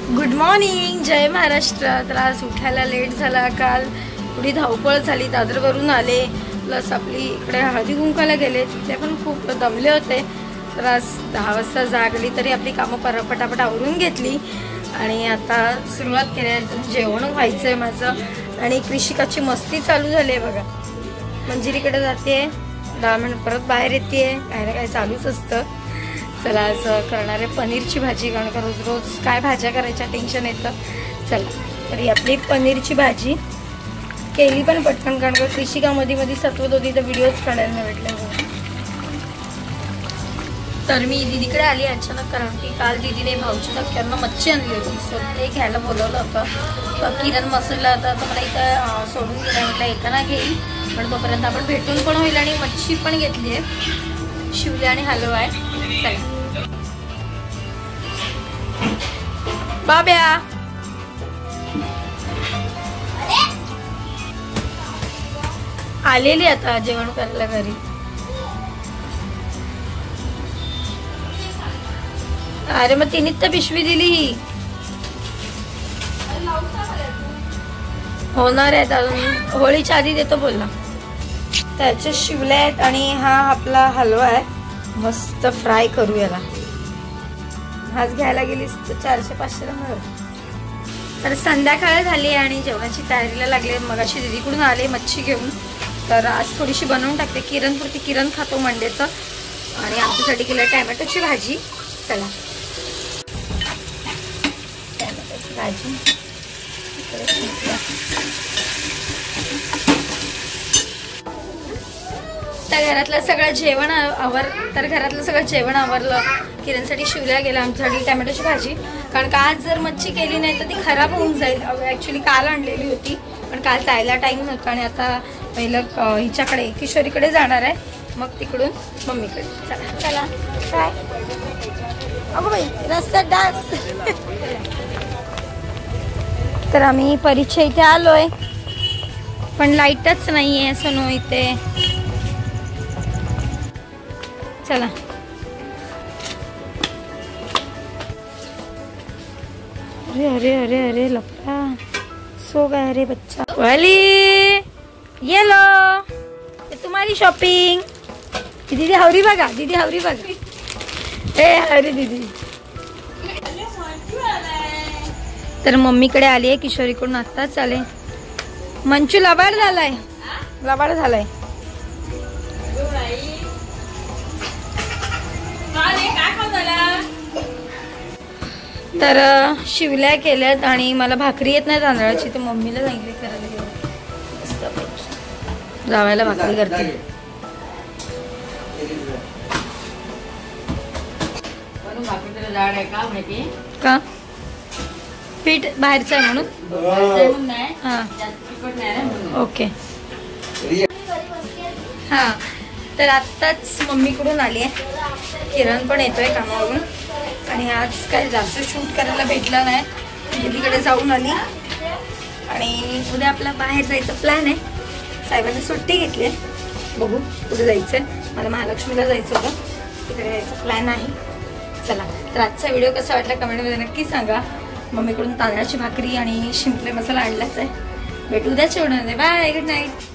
Good morning, जय महाराष्ट्र। तर आज उठायला लेट झाला, काल थोडी धावपळ झाली, दादरवरून आले, प्लस आपली इकडे हळदी कुंकाला गेले, तिथे पण खूप दमले होते। तर आज 10 वाजता जागली तरी आपली कामं पटापट आवरून घेतली आणि आता सुरुवात केली। जेवण व्हायचं आहे माझं आणि कृषिकाची मस्ती चालू झाली आहे बघा। मंजिरीकडे जाते, 10 मिनिट परत बाहेर येते, काही ना काही चालूच असतं। चला आज करणार आहे पनीरची भाजी, कारण का रोज रोज काय भाज्या करायच्या टेन्शन येतं। चला तरी आपली पनीरची भाजी केली पण पटकन, कारण का कृषिकामध्ये सत्वत होती तर व्हिडिओज काढायला नाही भेटले। तर मी दीदीकडे आली अचानक, कारण की काल दीदीने भाऊच्या धक्क्यांना मच्छी आणली होती, सो ते घ्यायला बोलवलं होतं। तर किरण मसाला होता, तर मला इथं सोडून गेला, म्हटलं येताना घेईल, पण तोपर्यंत आपण भेटून पण होईल आणि मच्छी पण घेतली आहे, शिवले आणि हलवा आहे। चला बाब्या, आलेली आता जेवण करायला घरी। अरे मग तिने तर पिशवी दिली, होणार आहेत अजून, होळीच्या आधी देतो बोलला। त्याचे शिवले आहेत आणि हा आपला हलवा आहे, मस्त फ्राय करू याला। आज घ्यायला गेलीस तर 400-500 मिळेल। तर संध्याकाळ झाली आणि जेवणाची तयारीला लागले। मगाशी दीदीकडून आले मच्छी घेऊन, तर आज थोडीशी बनवून टाकते किरणपुरती, किरण खातो मंडेचं, आणि आमच्यासाठी केलं टॅमॅटोची भाजी। चला टॅमॅटोची भाजी घरातलं सगळं जेवण घरातलं सगळं जेवण आवरलं। किरणसाठी शिवल्या गेला, आमच्यासाठी टॅमॅटोची भाजी, कारण का आज जर मच्छी केली नाही तर ती खराब होऊन जाईल। ॲक्च्युली काल आणलेली होती, पण काल जायला टाईम नव्हता आणि आता पहिलं हिच्याकडे किशोरीकडे जाणार आहे, मग तिकडून मम्मीकडे। चला चला काय अगं बाई रस्त्यात डान्स। तर आम्ही परीक्षा इथे आलोय, पण लाईटच नाही आहे सोनू इथे। चला अरे अरे अरे अरे लपड़ा, सो गया रे बच्चा। वाली ये लो, ये तुम्हारी शॉपिंग। दीदी हवरी बघा, दीदी हवरी बघा, ए अरे दीदी। तर मम्मीकडे आली आहे, किशोरीकडून आत्ताच आले। मंचू लबाड झालाय, लबाड झालाय। तर शिवल्या केल्यात आणि मला भाकरी येत नाही तांदळाची, तर मम्मीला सांगितले करायला घेऊन जावायला भाकरी करते। का पीठ बाहेरचं आहे म्हणून? हां ओके। हां तर आत्ताच मम्मीकडून आली आहे, किरण पण येतोय कामावरून, आणि आज काय जास्त शूट करायला भेटलं नाही, दीदीकडे जाऊन आली। आणि उद्या आपला बाहेर जायचं प्लॅन आहे, साहेबांनी सुट्टी घेतली आहे, बघू कुठे जायचं आहे। मला महालक्ष्मीला जायचं होतं, तिकडे जायचं प्लॅन आहे। चला तर आजचा व्हिडिओ कसा वाटला कमेंटमध्ये नक्की सांगा। मम्मीकडून तांदळाची भाकरी आणि शिंपले मसाला आणलाच आहे। भेटू उद्याच्या व्हिडिओमध्ये, बाय, गुड नाईट।